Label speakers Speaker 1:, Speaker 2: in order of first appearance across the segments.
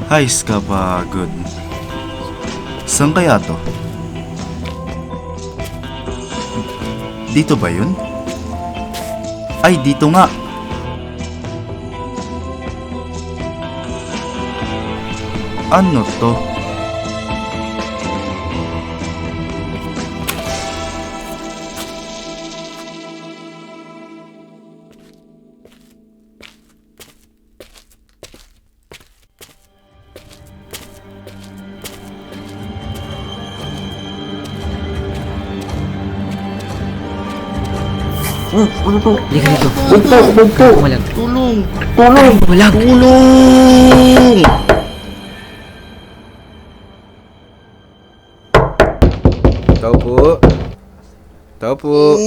Speaker 1: Heist ka ba, good? Saan kaya to? Dito ba yun? Ay, dito nga! Ano to?
Speaker 2: Ano po?
Speaker 3: Halika dito.
Speaker 2: Wag po.
Speaker 3: Walang.
Speaker 1: Tulong!
Speaker 3: Walang.
Speaker 1: Tulong!
Speaker 2: Tao po. Tao po.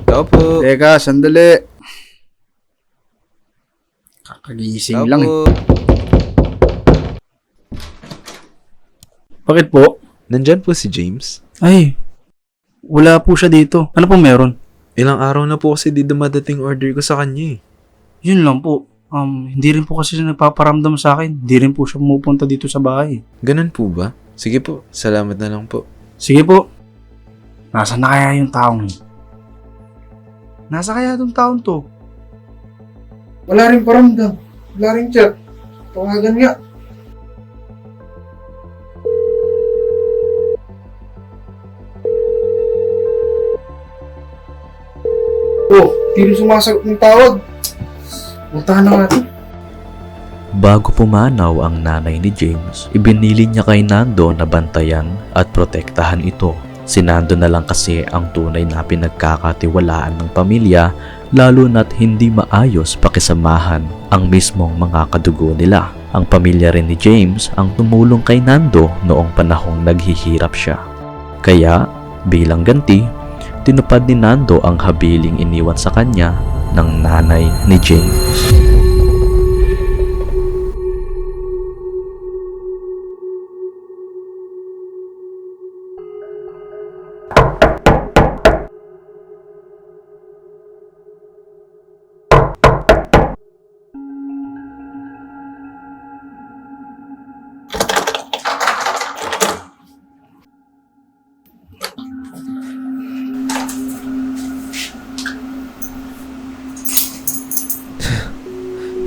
Speaker 2: Tao po.
Speaker 4: Teka, sandali. Kakagising
Speaker 2: Tao
Speaker 4: lang
Speaker 2: po.
Speaker 4: Bakit po?
Speaker 5: Nandyan po si James.
Speaker 4: Ay, wala po siya dito. Ano po meron?
Speaker 5: Ilang araw na po kasi di dumadating order ko sa kanya eh.
Speaker 4: Yun lang po. Hindi rin po kasi siya nagpaparamdam sa akin. Hindi rin po siya pumupunta dito sa bahay.
Speaker 5: Ganun po ba? Sige po, salamat na lang po.
Speaker 4: Sige po. Nasaan na kaya yung taong yun? Nasa kaya itong taong to?
Speaker 6: Wala rin paramdam. Wala rin chat. Tawagan nga. Oh, di rin sumasagot ng tawag. Puntahan na natin.
Speaker 7: Bago pumanaw ang nanay ni James, ibinili niya kay Nando na bantayan at protektahan ito. Si Nando na lang kasi ang tunay na pinagkakatiwalaan ng pamilya, lalo na't hindi maayos pakisamahan ang mismong mga kadugo nila. Ang pamilya rin ni James ang tumulong kay Nando noong panahong naghihirap siya. Kaya, bilang ganti, tinupad ni Nando ang habiling iniwan sa kanya ng nanay ni James.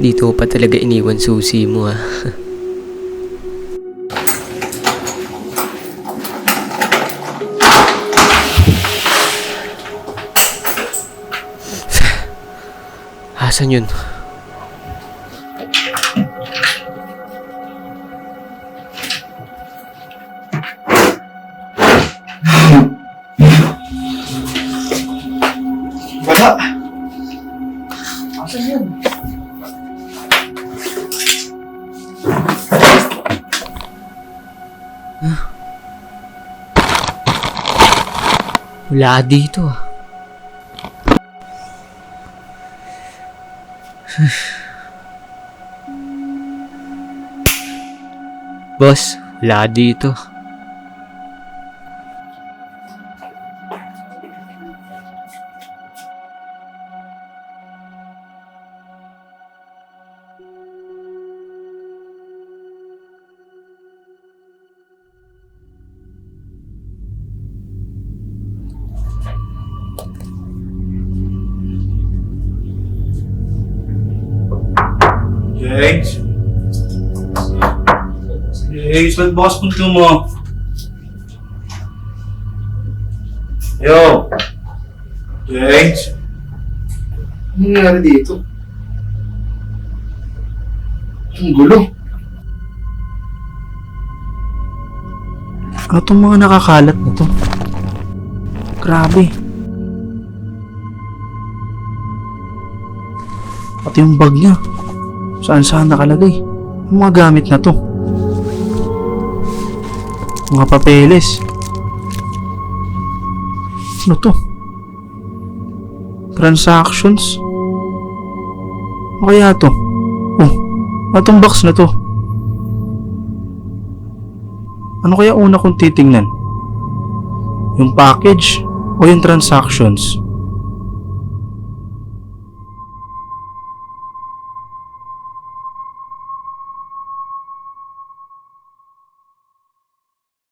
Speaker 3: Dito pa talaga iniwan susi mo ah. Asan yun?
Speaker 6: Wala. Asan yan?
Speaker 3: Wala dito ah. Boss, wala dito.
Speaker 1: James? James, ba't bukas punto mo? Yo! James?
Speaker 6: Ano nangyari dito? Ang gulo.
Speaker 4: Ano tong mga nakakalat na to? Grabe. Pati yung bag niya. Saan nakalagay? Ang mga gamit na to. Mga papeles. Ano to? Transactions? Ano kaya to? Oh, atong box na to. Ano kaya una kong titingnan? Yung package o yung transactions?